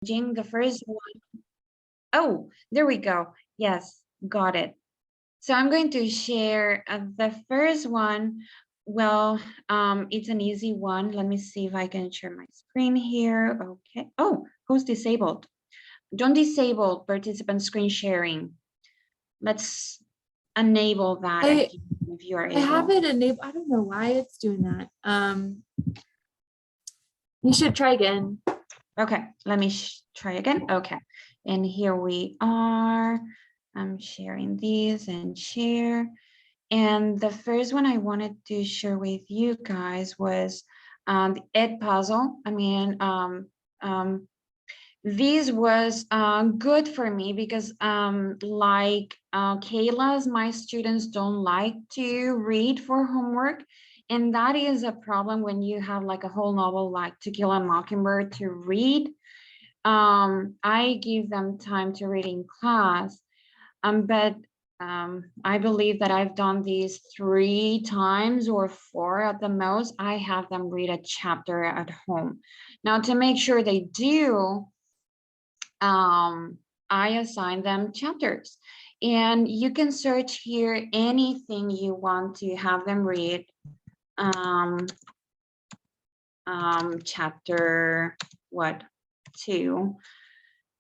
The first one. Oh, there we go. Yes, got it. So I'm going to share the first one. Well, it's an easy one. Let me see if I can share my screen here. Okay. Oh, who's disabled? Don't disable participant screen sharing. Let's enable that I if you are I have able. it enabled. I don't know why it's doing that. You should try again. Okay, let me try again. Okay, and here we are. I'm sharing these and share. And the first one I wanted to share with you guys was the Ed puzzle. I mean, this was good for me because like Kayla's, my students don't like to read for homework. And that is a problem when you have like a whole novel like To Kill a Mockingbird to read. I give them time to read in class, but I believe that I've done these 3 times or 4 at the most. I have them read a chapter at home. Now, to make sure they do, I assign them chapters. And you can search here anything you want to have them read. Chapter 2.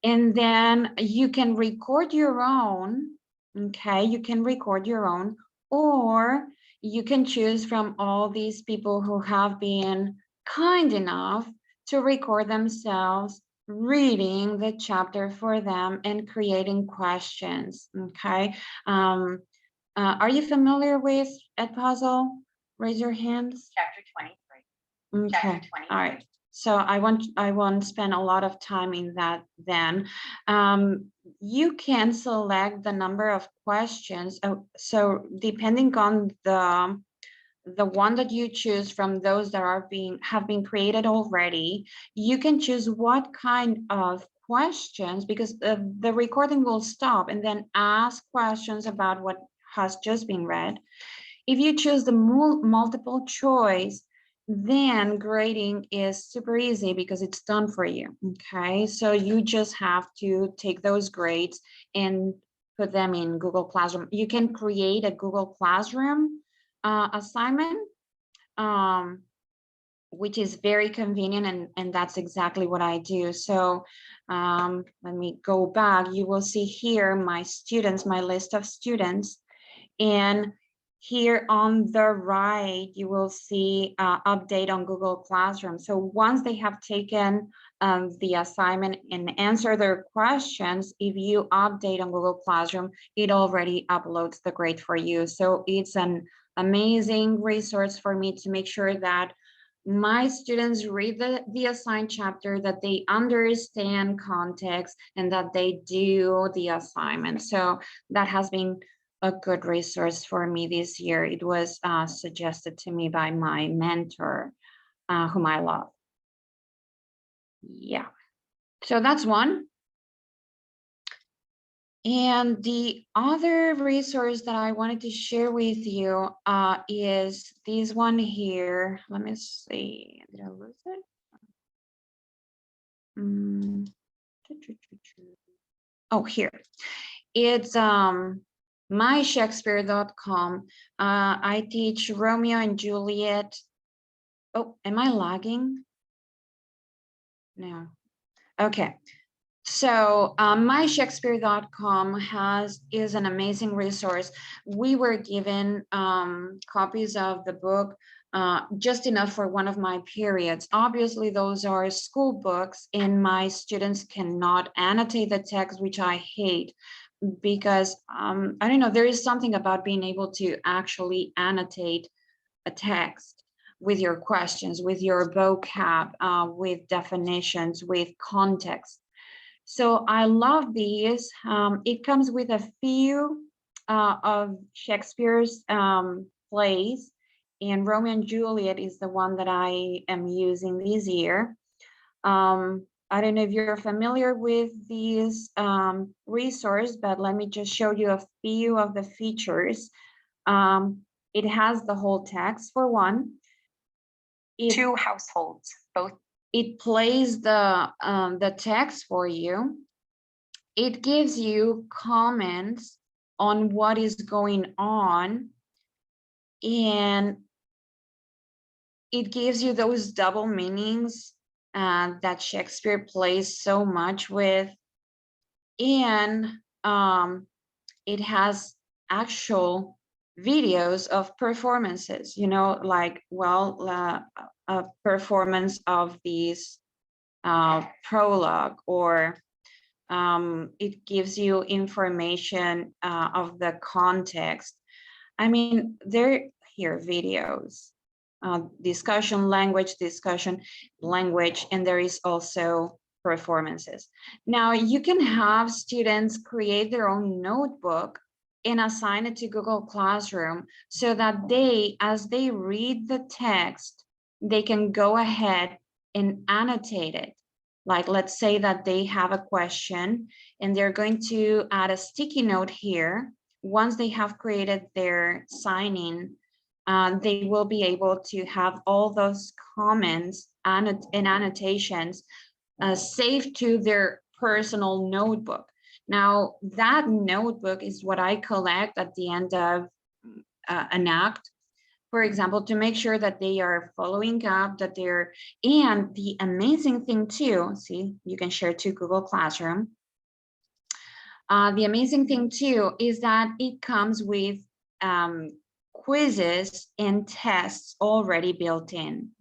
And then you can record your own. Okay, you can record your own, or you can choose from all these people who have been kind enough to record themselves reading the chapter for them and creating questions. Okay, are you familiar with Edpuzzle? Raise your hands. Chapter 23. Okay, Chapter 23. all right. So I won't spend a lot of time in that then. You can select the number of questions. So depending on the one that you choose from those that have been created already, you can choose what kind of questions, because the recording will stop and then ask questions about what has just been read. If you choose the multiple choice, then grading is super easy because it's done for you. Okay, so you just have to take those grades and put them in Google Classroom. You can create a Google Classroom assignment, which is very convenient, and that's exactly what I do. So let me go back. You will see here my students, my list of students, and here on the right, you will see update on Google Classroom. So once they have taken the assignment and answer their questions, if you update on Google Classroom, it already uploads the grade for you. So it's an amazing resource for me to make sure that my students read the assigned chapter, that they understand context, and that they do the assignment. So that has been a good resource for me this year. It was suggested to me by my mentor, whom I love. Yeah, so that's one. And the other resource that I wanted to share with you is this one here. Let me see, did I lose it? Oh, here. It's myshakespeare.com. I teach Romeo and Juliet. Oh, am I lagging? No. Okay. So myshakespeare.com is an amazing resource. We were given copies of the book, just enough for one of my periods. Obviously, those are school books, and my students cannot annotate the text, which I hate, because I don't know, there is something about being able to actually annotate a text with your questions, with your vocab, with definitions, with context. So I love these. It comes with a few of Shakespeare's plays, and Romeo and Juliet is the one that I am using this year. I don't know if you're familiar with these resource, but let me just show you a few of the features. It has the whole text for one. 2 households, both it plays the text for you. It gives you comments on what is going on, and it gives you those double meanings that Shakespeare plays so much with. And it has actual videos of performances, like, well, a performance of these prologue, or it gives you information of the context. I mean, they're here videos, discussion, language, and there is also performances. Now, you can have students create their own notebook and assign it to Google Classroom so that they, as they read the text, they can go ahead and annotate it. Like, let's say that they have a question and they're going to add a sticky note here. Once they have created their sign-in, they will be able to have all those comments and annotations saved to their personal notebook. Now, that notebook is what I collect at the end of an act, for example, to make sure that they are following up, that they're, and the amazing thing too, see, you can share to Google Classroom. The amazing thing too is that it comes with quizzes and tests already built in.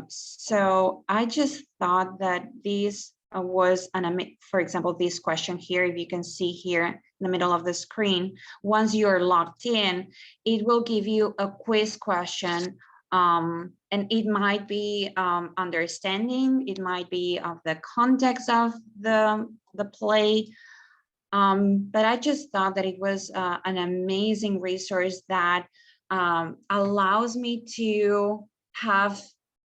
So I just thought that this was for example, this question here, if you can see here in the middle of the screen, once you're logged in, it will give you a quiz question. And it might be understanding, it might be of the context of the play. But I just thought that it was an amazing resource that allows me to have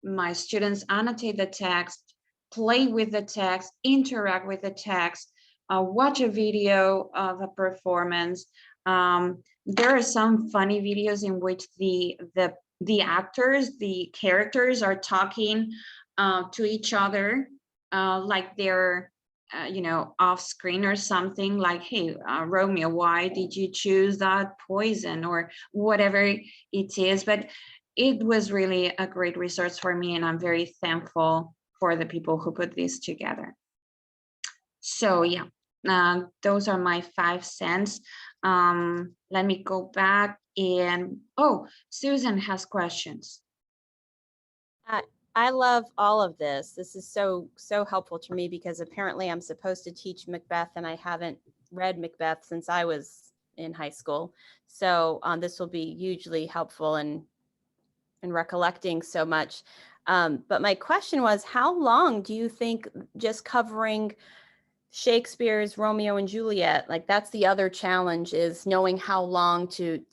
my students annotate the text, play with the text, interact with the text, watch a video of a performance. There are some funny videos in which the actors, the characters are talking to each other, like they're off screen or something, like, hey, Romeo, why did you choose that poison, or whatever it is. But it was really a great resource for me, and I'm very thankful for the people who put this together. So yeah, those are my 5 cents. Let me go back and, oh, Susan has questions. I love all of this. This is so helpful to me, because apparently I'm supposed to teach Macbeth, and I haven't read Macbeth since I was in high school. So this will be hugely helpful in recollecting so much. But my question was, how long do you think just covering Shakespeare's Romeo and Juliet, like that's the other challenge, is knowing how long to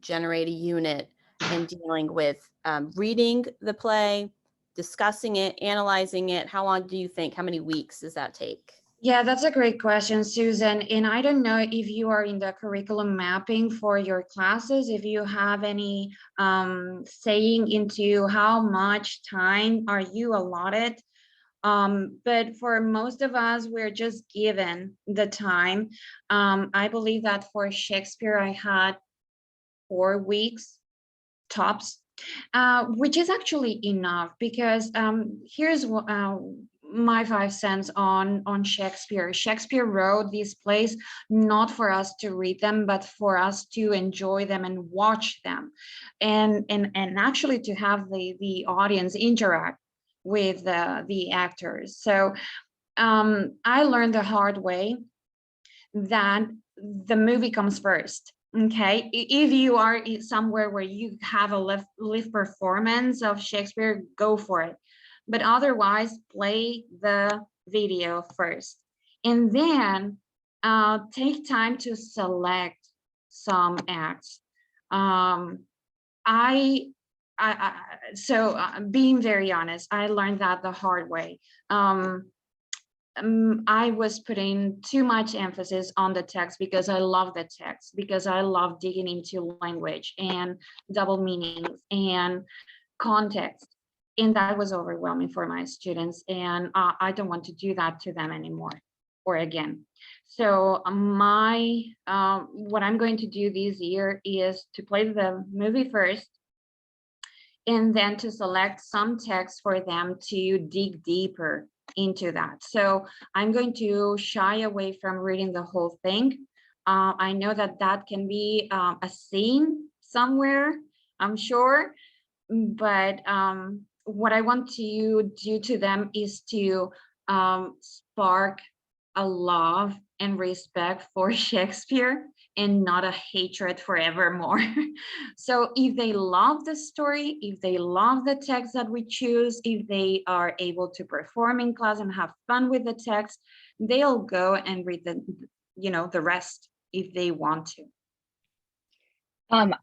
generate a unit and dealing with reading the play, discussing it, analyzing it. How long do you think, how many weeks does that take? Yeah, that's a great question, Susan. And I don't know if you are in the curriculum mapping for your classes, if you have any saying into how much time are you allotted. But for most of us, we're just given the time. I believe that for Shakespeare, I had 4 weeks tops, which is actually enough, because here's my 5 cents on Shakespeare. Shakespeare wrote these plays not for us to read them, but for us to enjoy them and watch them, and actually to have the audience interact with the actors. So I learned the hard way that the movie comes first. Okay, if you are somewhere where you have a live performance of Shakespeare, go for it. But otherwise, play the video first, and then take time to select some acts. Being very honest, I learned that the hard way. I was putting too much emphasis on the text because I love the text, because I love digging into language and double meanings and context. And that was overwhelming for my students. And I don't want to do that to them anymore or again. So what I'm going to do this year is to play the movie first, and then to select some text for them to dig deeper into that. So I'm going to shy away from reading the whole thing. I know that that can be a scene somewhere, I'm sure, but what I want to do to them is to spark a love and respect for Shakespeare and not a hatred forevermore. So if they love the story, if they love the text that we choose, if they are able to perform in class and have fun with the text, they'll go and read the rest if they want to.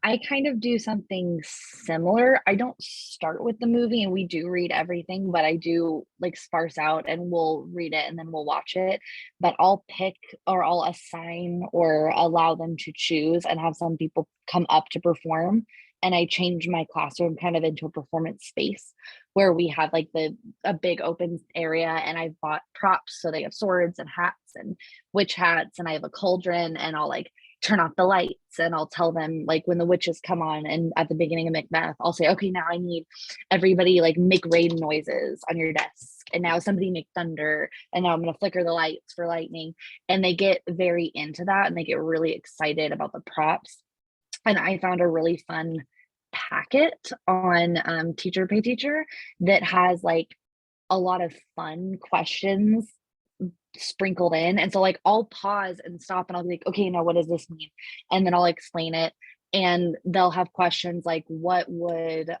I kind of do something similar. I don't start with the movie and we do read everything, but I do like sparse out and we'll read it and then we'll watch it. But I'll pick or I'll assign or allow them to choose and have some people come up to perform. And I change my classroom kind of into a performance space where we have like a big open area, and I've bought props so they have swords and hats and witch hats, and I have a cauldron, and I'll like turn off the lights and I'll tell them like when the witches come on, and at the beginning of Macbeth I'll say, okay, now I need everybody like make rain noises on your desk, and now somebody make thunder, and now I'm going to flicker the lights for lightning. And they get very into that and they get really excited about the props. And I found a really fun packet on Teacher Pay Teacher that has like a lot of fun questions sprinkled in. And so like I'll pause and stop and I'll be like, okay, now what does this mean? And then I'll explain it. And they'll have questions like what would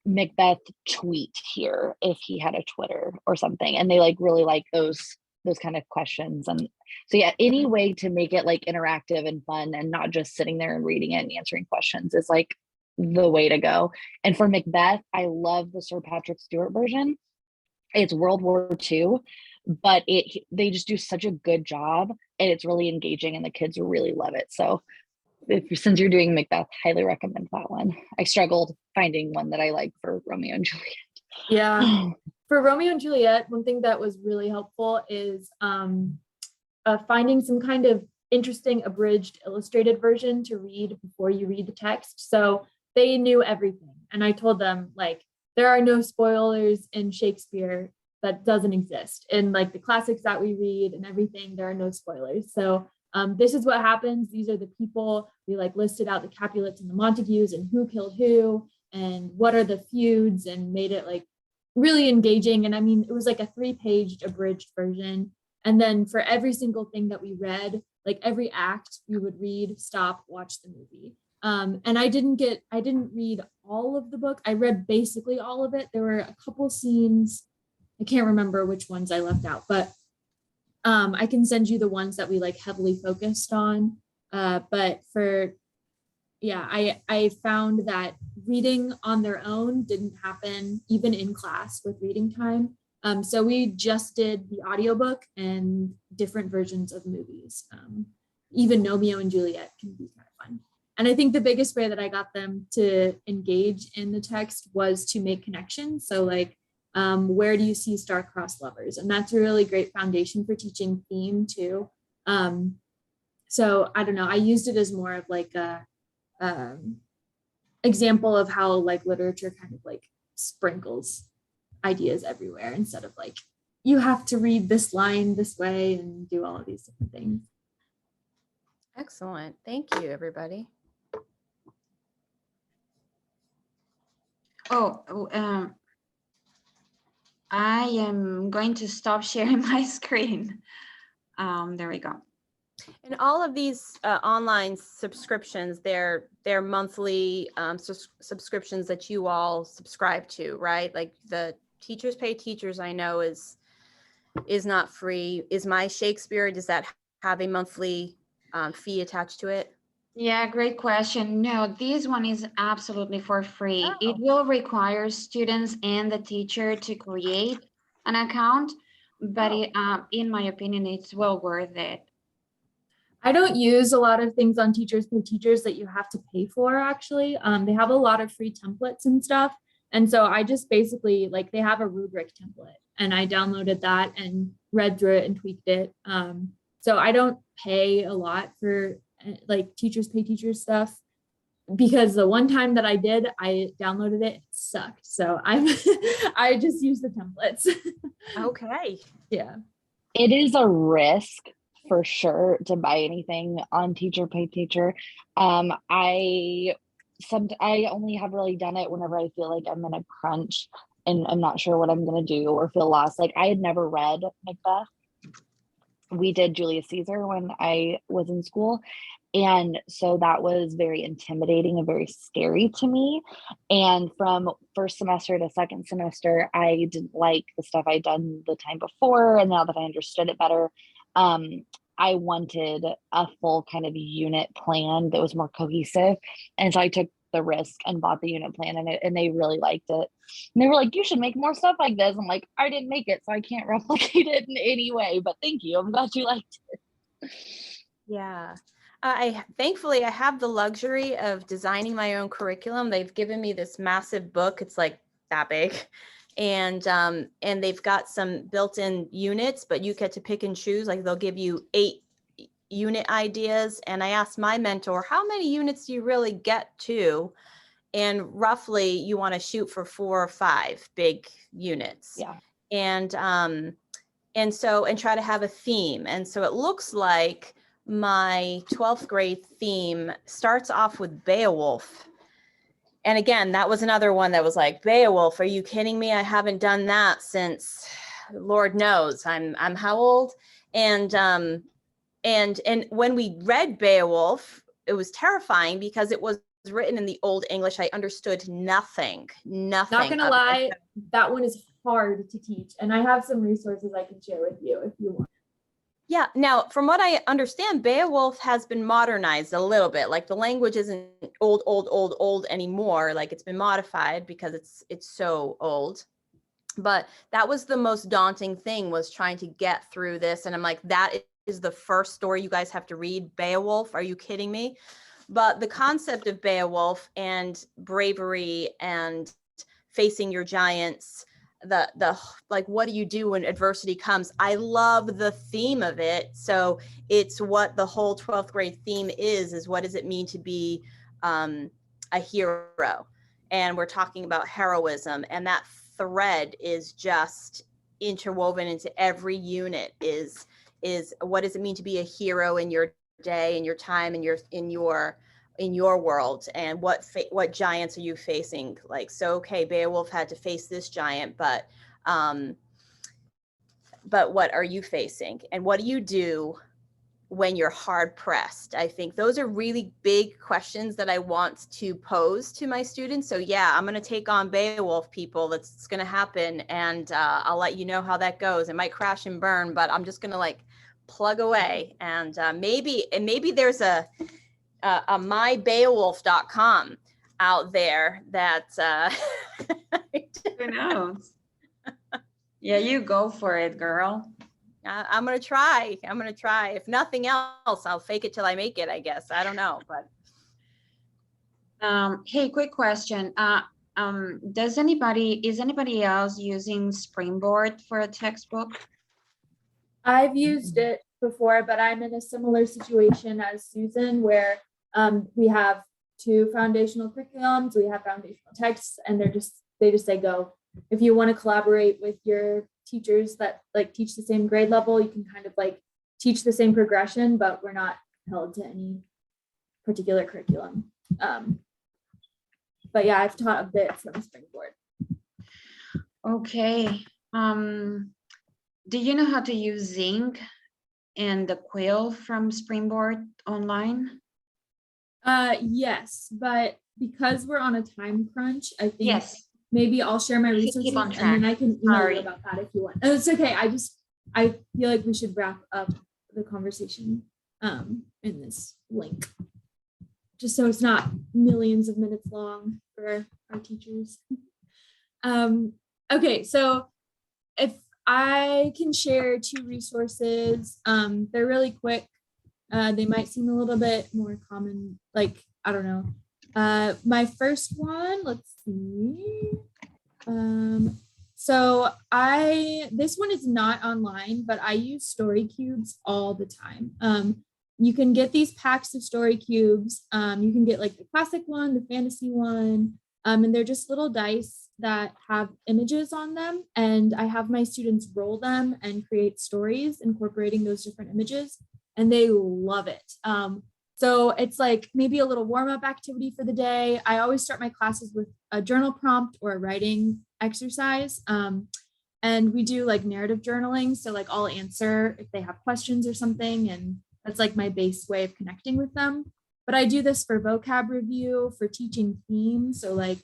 Macbeth tweet here if he had a Twitter or something? And they like really like those kind of questions. And so yeah, any way to make it like interactive and fun and not just sitting there and reading it and answering questions is like the way to go. And for Macbeth, I love the Sir Patrick Stewart version. It's World War II, but they just do such a good job and it's really engaging and the kids really love it. So since you're doing Macbeth, highly recommend that one. I struggled finding one that I like for Romeo and Juliet. Yeah. For Romeo and Juliet, one thing that was really helpful is finding some kind of interesting abridged illustrated version to read before you read the text. So they knew everything. And I told them like, there are no spoilers in Shakespeare. That doesn't exist. In like the classics that we read and everything, there are no spoilers. So this is what happens. These are the people. We like listed out the Capulets and the Montagues and who killed who and what are the feuds, and made it like really engaging. And I mean, it was like a 3-page abridged version. And then for every single thing that we read, like every act, we would read, stop, watch the movie. And I didn't read all of the book. I read basically all of it. There were a couple scenes, I can't remember which ones I left out, but I can send you the ones that we like heavily focused on. But I found that reading on their own didn't happen even in class with reading time. So we just did the audiobook and different versions of movies. Even Romeo and Juliet can be kind of fun. And I think the biggest way that I got them to engage in the text was to make connections. So like, where do you see star-crossed lovers? And that's a really great foundation for teaching theme too. So I don't know, I used it as more of like a example of how like literature kind of like sprinkles ideas everywhere, instead of like, you have to read this line this way and do all of these different things. Excellent. Thank you, everybody. I am going to stop sharing my screen. There we go. And all of these online subscriptions, they're monthly subscriptions that you all subscribe to, right? Like the Teachers Pay Teachers, I know is not free. Is My Shakespeare, does that have a monthly fee attached to it? Yeah, great question. No, this one is absolutely for free. Oh. It will require students and the teacher to create an account, but in my opinion, it's well worth it. I don't use a lot of things on Teachers Pay Teachers that you have to pay for, actually. They have a lot of free templates and stuff. And so I just basically, like, they have a rubric template and I downloaded that and read through it and tweaked it. So I don't pay a lot for like Teachers Pay Teachers stuff, because the one time that I did, I downloaded it, it sucked. So I just use the templates. Okay. Yeah. It is a risk for sure to buy anything on Teacher Pay Teacher. I only have really done it whenever I feel like I'm in a crunch and I'm not sure what I'm gonna do or feel lost. Like, I had never read Macbeth. We did Julius Caesar when I was in school. And so that was very intimidating and very scary to me. And from first semester to second semester, I didn't like the stuff I'd done the time before. And now that I understood it better, I wanted a full kind of unit plan that was more cohesive. And so I took the risk and bought the unit plan, and they really liked it. And they were like, you should make more stuff like this. I'm like, I didn't make it, so I can't replicate it in any way, but thank you. I'm glad you liked it. Yeah. Thankfully I have the luxury of designing my own curriculum. They've given me this massive book. It's like that big. And they've got some built-in units, but you get to pick and choose. Like, they'll give you 8 unit ideas. And I asked my mentor, how many units do you really get to? And roughly you want to shoot for 4 or 5 big units. Yeah. And try to have a theme. And so it looks like my 12th grade theme starts off with Beowulf. And again, that was another one that was like, Beowulf, are you kidding me? I haven't done that since Lord knows. I'm how old? And when we read Beowulf, it was terrifying because it was written in the Old English. I understood nothing. Not gonna lie, that one is hard to teach. And I have some resources I can share with you if you want. Yeah. Now, from what I understand, Beowulf has been modernized a little bit. Like, the language isn't old anymore. Like, it's been modified because it's so old. But that was the most daunting thing, was trying to get through this. And I'm like, that is the first story you guys have to read, Beowulf? Are you kidding me? But the concept of Beowulf and bravery and facing your giants, the like, what do you do when adversity comes? I love the theme of it. So it's what the whole 12th grade theme is what does it mean to be a hero? And we're talking about heroism, and that thread is just interwoven into every unit is what does it mean to be a hero in your day, in your time, in your world, and what giants are you facing? Like, so, okay, Beowulf had to face this giant, but what are you facing? And what do you do when you're hard pressed? I think those are really big questions that I want to pose to my students. So yeah, I'm going to take on Beowulf, people. That's going to happen. And I'll let you know how that goes. It might crash and burn, but I'm just going to like plug away. And maybe there's a mybeowulf.com out there that Who knows? Yeah, you go for it, girl. I'm gonna try. If nothing else, I'll fake it till I make it, I guess. I don't know, but Hey, quick question. Is anybody else using Springboard for a textbook? I've used it before, but I'm in a similar situation as Susan, where we have 2 foundational curriculums, we have foundational texts, and they just say go. If you want to collaborate with your teachers that like teach the same grade level, you can kind of like teach the same progression, but we're not held to any particular curriculum. But yeah, I've taught a bit from Springboard. Okay. Do you know how to use Zinc and the Quill from Springboard online? Yes, but because we're on a time crunch, I think Yes. maybe I'll share my resources and then I can email you about that if you want. It's okay. I feel like we should wrap up the conversation in this link, just so it's not millions of minutes long for our teachers. Okay, so if I can share 2 resources, they're really quick. They might seem a little bit more common, like, I don't know. My first one, let's see. So this one is not online, but I use story cubes all the time. You can get these packs of story cubes. You can get like the classic one, the fantasy one, and they're just little dice that have images on them. And I have my students roll them and create stories incorporating those different images, and they love it. So it's like maybe a little warm-up activity for the day. I always start my classes with a journal prompt or a writing exercise. And we do like narrative journaling. So like I'll answer if they have questions or something, and that's like my base way of connecting with them. But I do this for vocab review, for teaching themes. So like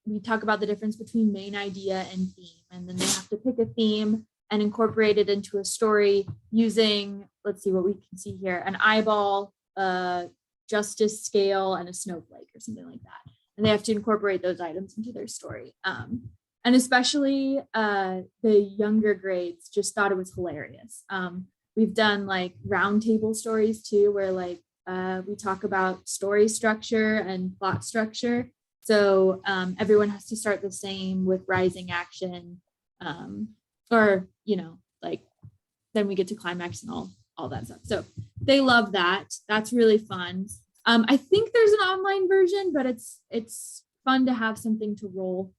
we talk about the difference between main idea and theme, and then they have to pick a theme and incorporate it into a story using, let's see what we can see here, an eyeball, a justice scale, and a snowflake or something like that. And they have to incorporate those items into their story. And especially the younger grades just thought it was hilarious. We've done like roundtable stories too, where like we talk about story structure and plot structure. So everyone has to start the same with rising action, or, you know, like then we get to climax and all that stuff. So they love that. That's really fun. I think there's an online version, but it's fun to have something to roll.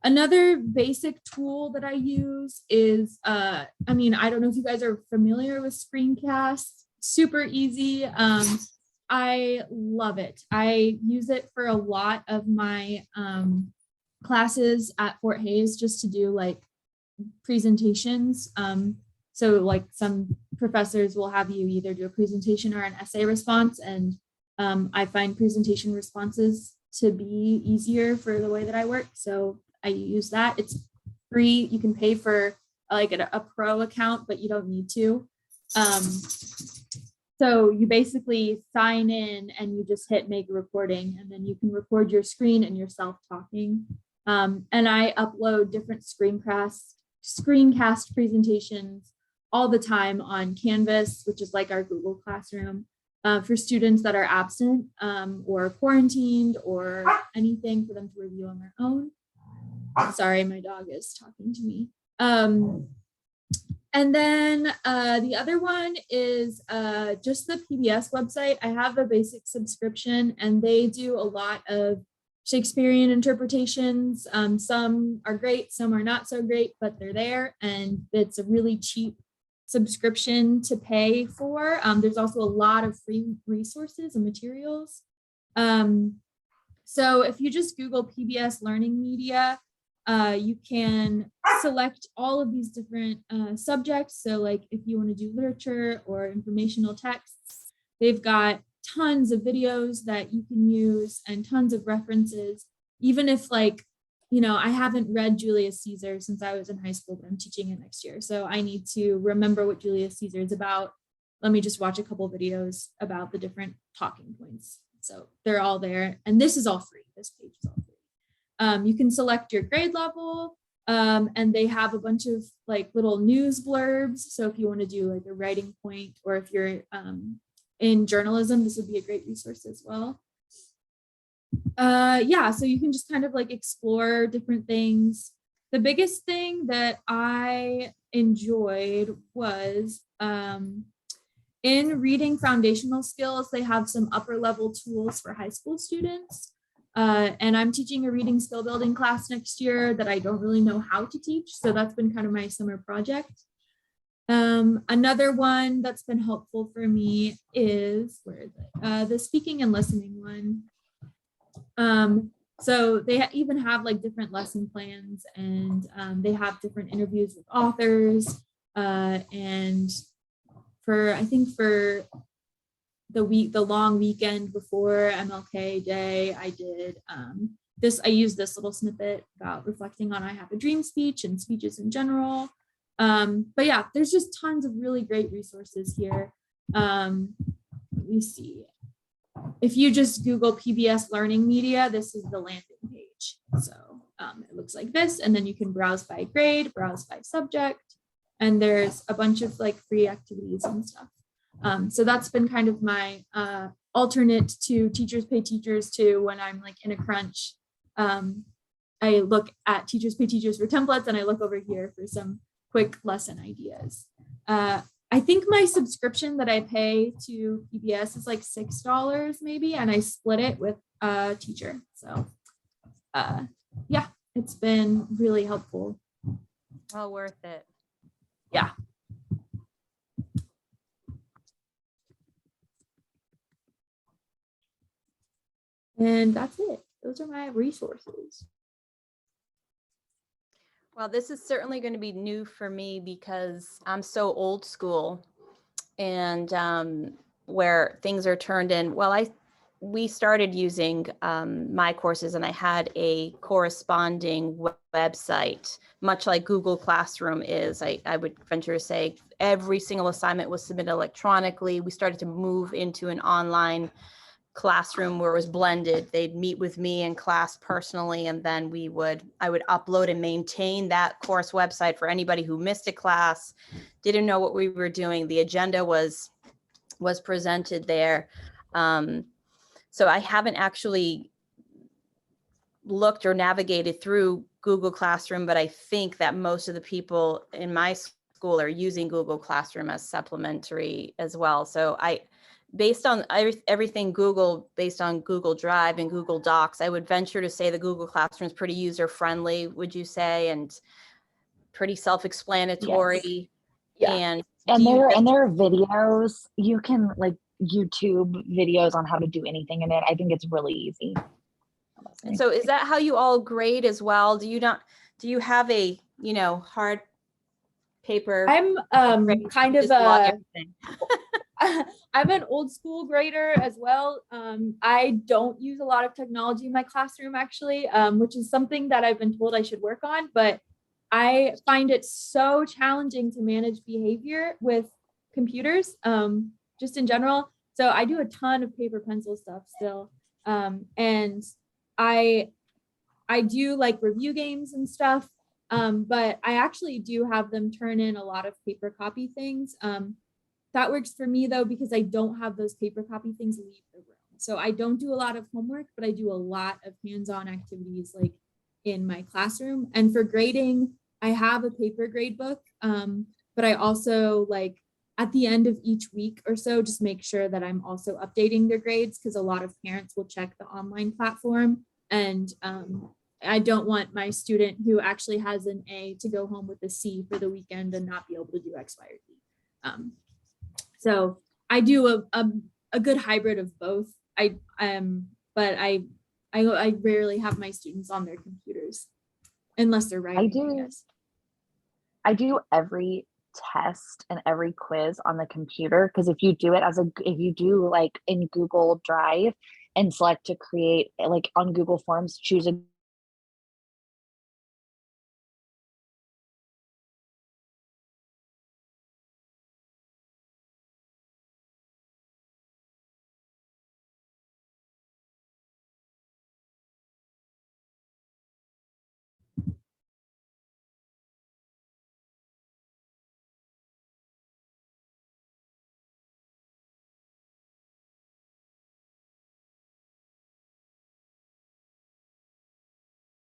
Another basic tool that I use is, I don't know if you guys are familiar with Screencast. Super easy. I love it. I use it for a lot of my classes at Fort Hays just to do like presentations. So like some professors will have you either do a presentation or an essay response, and I find presentation responses to be easier for the way that I work. So I use that. It's free. You can pay for like a pro account, but you don't need to. So you basically sign in and you just hit make recording, and then you can record your screen and yourself talking. And I upload different screencast presentations all the time on Canvas, which is like our Google Classroom, for students that are absent or quarantined or anything for them to review on their own. Sorry, my dog is talking to me. And then the other one is just the PBS website. I have a basic subscription, and they do a lot of Shakespearean interpretations. Some are great, some are not so great, but they're there, and it's a really cheap subscription to pay for. There's also a lot of free resources and materials. So if you just Google PBS Learning Media, you can select all of these different subjects. So like if you want to do literature or informational texts, they've got tons of videos that you can use and tons of references. Even if like, you know, I haven't read Julius Caesar since I was in high school, but I'm teaching it next year. So I need to remember what Julius Caesar is about. Let me just watch a couple videos about the different talking points. So they're all there. And this is all free. This page is all free. You can select your grade level, and they have a bunch of like little news blurbs. So if you want to do like a writing point, or if you're in journalism, this would be a great resource as well. Yeah, so you can just kind of like explore different things. The biggest thing that I enjoyed was in reading foundational skills, they have some upper level tools for high school students. And I'm teaching a reading skill building class next year that I don't really know how to teach. So that's been kind of my summer project. Another one that's been helpful for me is, where is it? The speaking and listening one. So they even have like different lesson plans, and they have different interviews with authors. And I think for the long weekend before MLK Day, I did I used this little snippet about reflecting on I Have a Dream speech and speeches in general. But yeah, there's just tons of really great resources here. Let me see. If you just Google PBS Learning Media, this is the landing page. So it looks like this, and then you can browse by grade, browse by subject. and there's a bunch of like free activities and stuff. So that's been kind of my alternate to Teachers Pay Teachers too, when I'm like in a crunch. I look at Teachers Pay Teachers for templates, and I look over here for some quick lesson ideas. I think my subscription that I pay to PBS is like $6 maybe, and I split it with a teacher. So yeah, it's been really helpful. Well worth it. Yeah. And that's it. Those are my resources. Well, this is certainly going to be new for me because I'm so old school, and where things are turned in. Well, we started using my courses, and I had a corresponding website, much like Google Classroom is. I would venture to say every single assignment was submitted electronically. We started to move into an online classroom where it was blended. They'd meet with me in class personally, and then I would upload and maintain that course website for anybody who missed a class, didn't know what we were doing. The agenda was presented there. So I haven't actually looked or navigated through Google Classroom, but I think that most of the people in my school are using Google Classroom as supplementary as well. So based on everything Google, based on Google Drive and Google Docs, I would venture to say the Google Classroom is pretty user-friendly, would you say, and pretty self-explanatory? Yes. And there are videos. You can like YouTube videos on how to do anything in it. I think it's really easy. And so is that how you all grade as well? Do you have a, hard paper? I'm kind of I'm an old school grader as well. I don't use a lot of technology in my classroom actually, which is something that I've been told I should work on, but I find it so challenging to manage behavior with computers, just in general. So I do a ton of paper pencil stuff still. And I do like review games and stuff, but I actually do have them turn in a lot of paper copy things. That works for me though, because I don't have those paper copy things leave the room. So I don't do a lot of homework, but I do a lot of hands-on activities like in my classroom. And for grading, I have a paper grade book, but I also like at the end of each week or so, just make sure that I'm also updating their grades, because a lot of parents will check the online platform. And I don't want my student who actually has an A to go home with a C for the weekend and not be able to do X, Y, or Z. So I do a good hybrid of both. But I rarely have my students on their computers unless they're writing. I do every test and every quiz on the computer, because if you do it if you do like in Google Drive and select to create, like on Google Forms, choose a